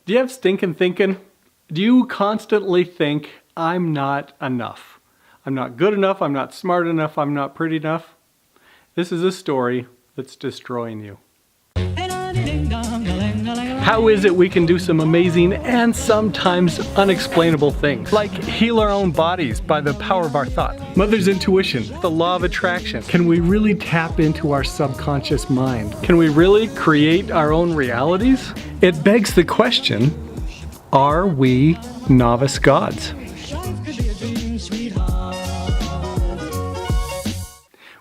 Do you have stinking thinking? Do you constantly think, I'm not enough? I'm not good enough, I'm not smart enough, I'm not pretty enough? This is a story that's destroying you. How is it we can do some amazing and sometimes unexplainable things, like heal our own bodies by the power of our thoughts? Mother's intuition, the law of attraction. Can we really tap into our subconscious mind? Can we really create our own realities? It begs the question, are we novice gods?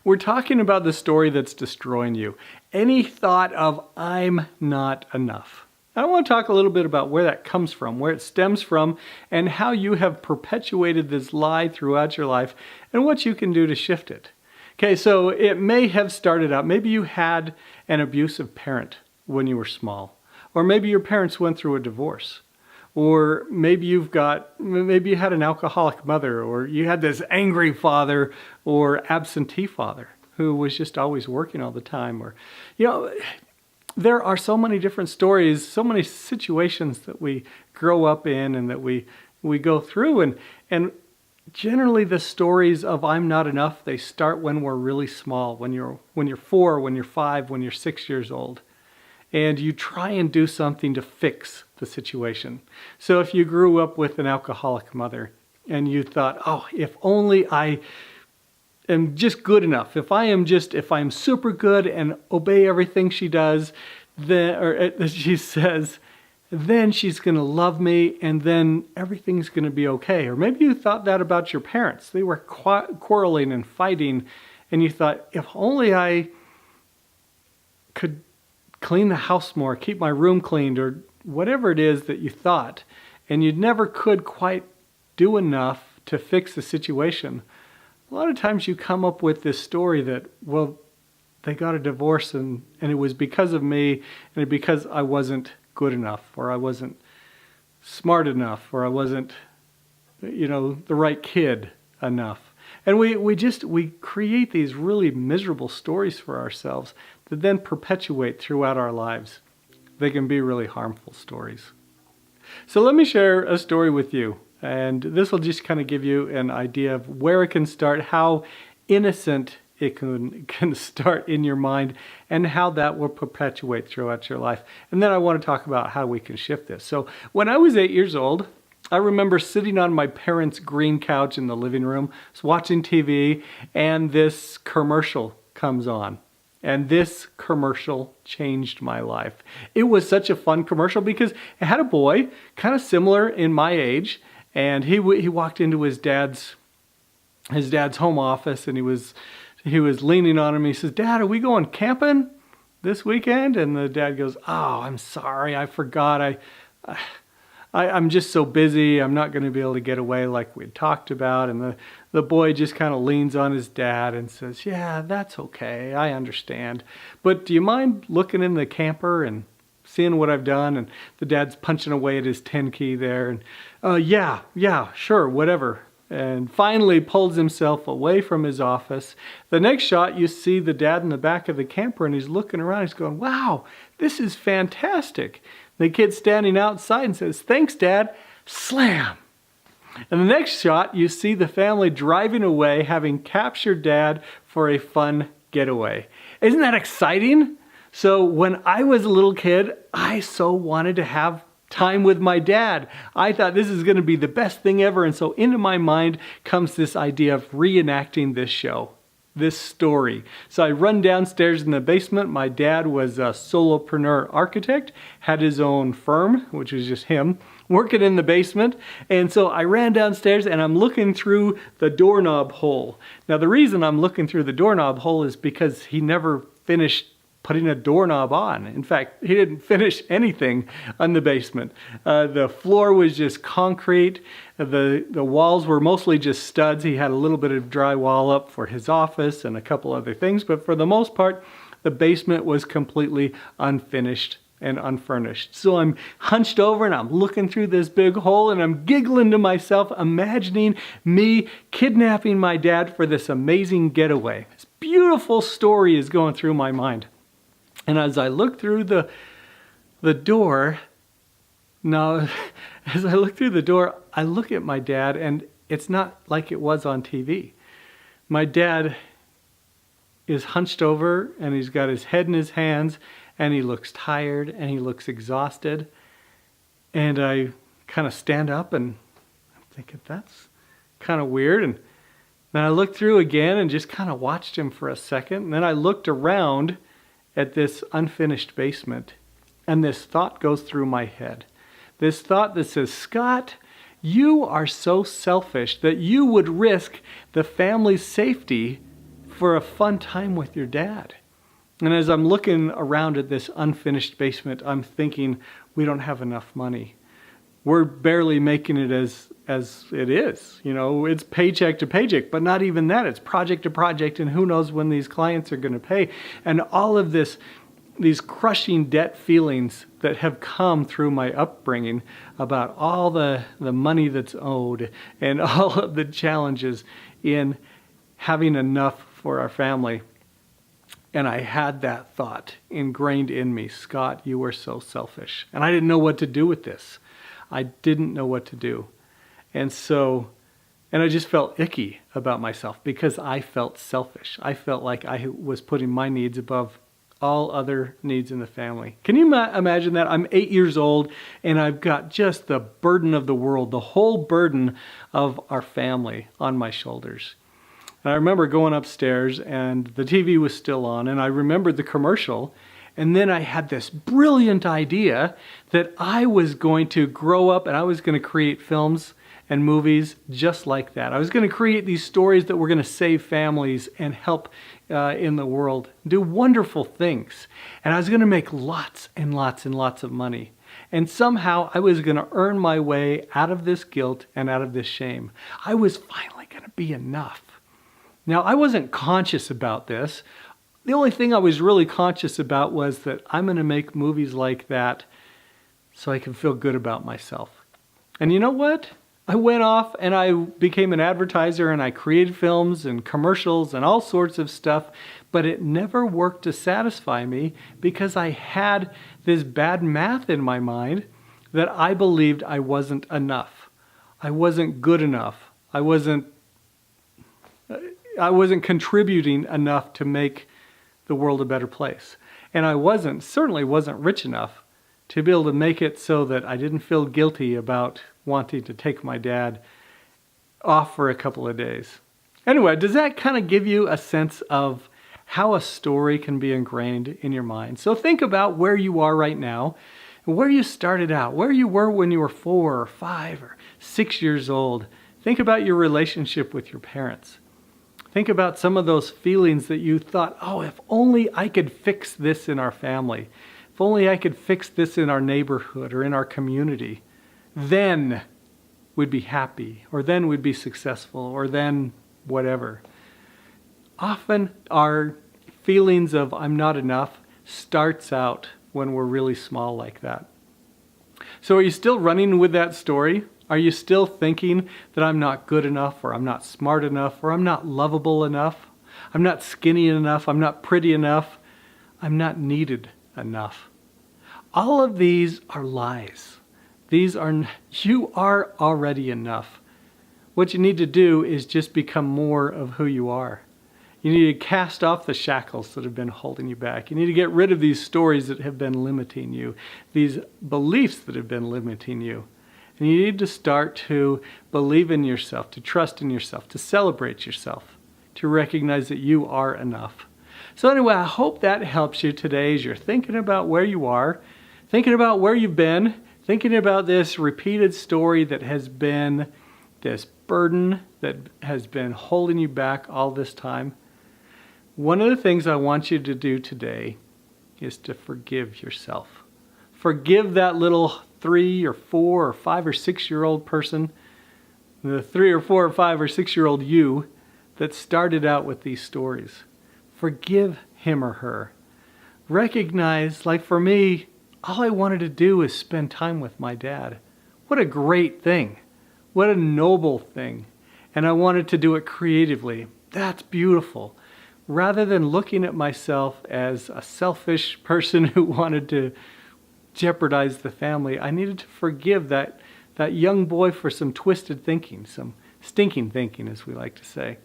We're talking about the story that's destroying you. Any thought of, I'm not enough. I want to talk a little bit about where that comes from, where it stems from, and how you have perpetuated this lie throughout your life, and what you can do to shift it. Okay, so it may have started out, maybe you had an abusive parent when you were small, or maybe your parents went through a divorce. Or maybe you had an alcoholic mother, or you had this angry father or absentee father who was just always working all the time. Or, there are so many different stories, so many situations that we grow up in and that we go through. And generally the stories of I'm not enough, they start when we're really small, when you're 4, when you're 5, when you're 6 years old. And you try and do something to fix the situation. So if you grew up with an alcoholic mother and you thought, oh, if only I am just good enough, if I'm super good and obey everything she does, she says, then she's going to love me and then everything's going to be okay. Or maybe you thought that about your parents. They were quarreling and fighting and you thought, if only I could clean the house more, keep my room cleaned, or whatever it is that you thought, and you never could quite do enough to fix the situation. A lot of times you come up with this story that, well, they got a divorce and it was because of me, and because I wasn't good enough, or I wasn't smart enough, or I wasn't, the right kid enough. And we create these really miserable stories for ourselves that then perpetuate throughout our lives. They can be really harmful stories. So let me share a story with you. And this will just kind of give you an idea of where it can start, how innocent it can start in your mind, and how that will perpetuate throughout your life. And then I want to talk about how we can shift this. So when I was 8 years old, I remember sitting on my parents' green couch in the living room, watching TV, and this commercial comes on. And this commercial changed my life. It was such a fun commercial because it had a boy, kind of similar in my age, and he walked into his dad's home office, and he was leaning on him. He says, "Dad, are we going camping this weekend?" And the dad goes, "Oh, I'm sorry, I forgot. I'm just so busy. I'm not going to be able to get away like we'd talked about." And the boy just kind of leans on his dad and says, "Yeah, that's okay. I understand. But do you mind looking in the camper and seeing what I've done?" And the dad's punching away at his 10 key there. And yeah, sure, whatever. And finally pulls himself away from his office. The next shot, you see the dad in the back of the camper, and he's looking around. He's going, "Wow, this is fantastic." The kid standing outside and says, "Thanks, Dad." Slam. And the next shot, you see the family driving away, having captured Dad for a fun getaway. Isn't that exciting? So when I was a little kid, I so wanted to have time with my dad. I thought this is going to be the best thing ever. And so into my mind comes this idea of reenacting this show, this story. So I run downstairs in the basement. My dad was a solopreneur architect, had his own firm, which was just him, working in the basement. And so I ran downstairs and I'm looking through the doorknob hole. Now the reason I'm looking through the doorknob hole is because he never finished putting a doorknob on. In fact, he didn't finish anything on the basement. The floor was just concrete. The walls were mostly just studs. He had a little bit of drywall up for his office and a couple other things, but for the most part, the basement was completely unfinished and unfurnished. So I'm hunched over and I'm looking through this big hole and I'm giggling to myself, imagining me kidnapping my dad for this amazing getaway. This beautiful story is going through my mind. And as I look through the door, Now, as I look through the door, I look at my dad, and it's not like it was on TV. My dad is hunched over, and he's got his head in his hands, and he looks tired, and he looks exhausted. And I kind of stand up, and I'm thinking, that's kind of weird. And then I looked through again and just kind of watched him for a second. And then I looked around at this unfinished basement, and this thought goes through my head. This thought that says, Scott, you are so selfish that you would risk the family's safety for a fun time with your dad. And as I'm looking around at this unfinished basement, I'm thinking, we don't have enough money. We're barely making it as it is. You know, it's paycheck to paycheck, but not even that. It's project to project, and who knows when these clients are going to pay. And all of these crushing debt feelings that have come through my upbringing about all the money that's owed and all of the challenges in having enough for our family. And I had that thought ingrained in me, Scott, you are so selfish. And I didn't know what to do with this. I didn't know what to do. And I just felt icky about myself because I felt selfish. I felt like I was putting my needs above all other needs in the family. Can you imagine that? I'm 8 years old, and I've got just the burden of the world, the whole burden of our family on my shoulders. And I remember going upstairs, and the TV was still on, and I remembered the commercial. And then I had this brilliant idea that I was going to grow up and I was going to create films and movies just like that. I was going to create these stories that were going to save families and help in the world, do wonderful things. And I was going to make lots and lots and lots of money. And somehow I was going to earn my way out of this guilt and out of this shame. I was finally going to be enough. Now, I wasn't conscious about this. The only thing I was really conscious about was that I'm going to make movies like that so I can feel good about myself. And you know what? I went off and I became an advertiser, and I created films and commercials and all sorts of stuff, but it never worked to satisfy me because I had this bad math in my mind that I believed I wasn't enough. I wasn't good enough. I wasn't contributing enough to make the world a better place. And I certainly wasn't rich enough to be able to make it so that I didn't feel guilty about wanting to take my dad off for a couple of days. Anyway, does that kind of give you a sense of how a story can be ingrained in your mind? So think about where you are right now, where you started out, where you were when you were 4 or 5 or 6 years old. Think about your relationship with your parents. Think about some of those feelings that you thought, oh, if only I could fix this in our family. If only I could fix this in our neighborhood or in our community. Then we'd be happy, or then we'd be successful, or then whatever. Often our feelings of I'm not enough starts out when we're really small like that. So are you still running with that story? Are you still thinking that I'm not good enough, or I'm not smart enough, or I'm not lovable enough? I'm not skinny enough, I'm not pretty enough, I'm not needed enough. All of these are lies. You are already enough. What you need to do is just become more of who you are. You need to cast off the shackles that have been holding you back. You need to get rid of these stories that have been limiting you, these beliefs that have been limiting you. And you need to start to believe in yourself, to trust in yourself, to celebrate yourself, to recognize that you are enough. So anyway, I hope that helps you today as you're thinking about where you are, thinking about where you've been, thinking about this repeated story that has been this burden that has been holding you back all this time. One of the things I want you to do today is to forgive yourself. Forgive that little 3 or 4 or 5 or 6-year-old person, the 3 or 4 or 5 or 6-year-old you that started out with these stories. Forgive him or her. Recognize, like for me, all I wanted to do is spend time with my dad. What a great thing. What a noble thing. And I wanted to do it creatively. That's beautiful. Rather than looking at myself as a selfish person who wanted to jeopardize the family. I needed to forgive that young boy for some twisted thinking, some stinking thinking, as we like to say,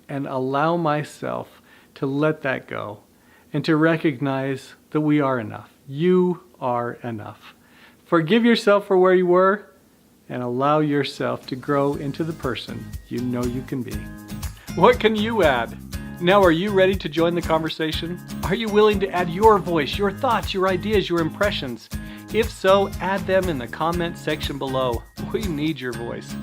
and allow myself to let that go and to recognize that we are enough. You are enough. Forgive yourself for where you were and allow yourself to grow into the person you know you can be. What can you add? Now, are you ready to join the conversation? Are you willing to add your voice, your thoughts, your ideas, your impressions? If so, add them in the comment section below. We need your voice.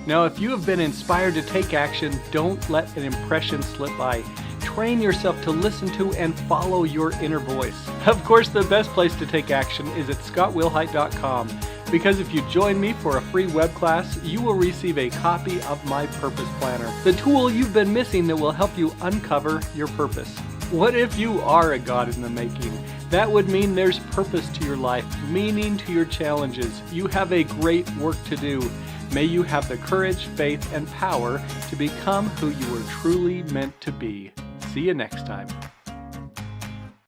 Now, if you have been inspired to take action, don't let an impression slip by. Train yourself to listen to and follow your inner voice. Of course, the best place to take action is at scottwilhite.com, because if you join me for a free web class, you will receive a copy of my Purpose Planner, the tool you've been missing that will help you uncover your purpose. What if you are a God in the making? That would mean there's purpose to your life, meaning to your challenges. You have a great work to do. May you have the courage, faith, and power to become who you were truly meant to be. See you next time.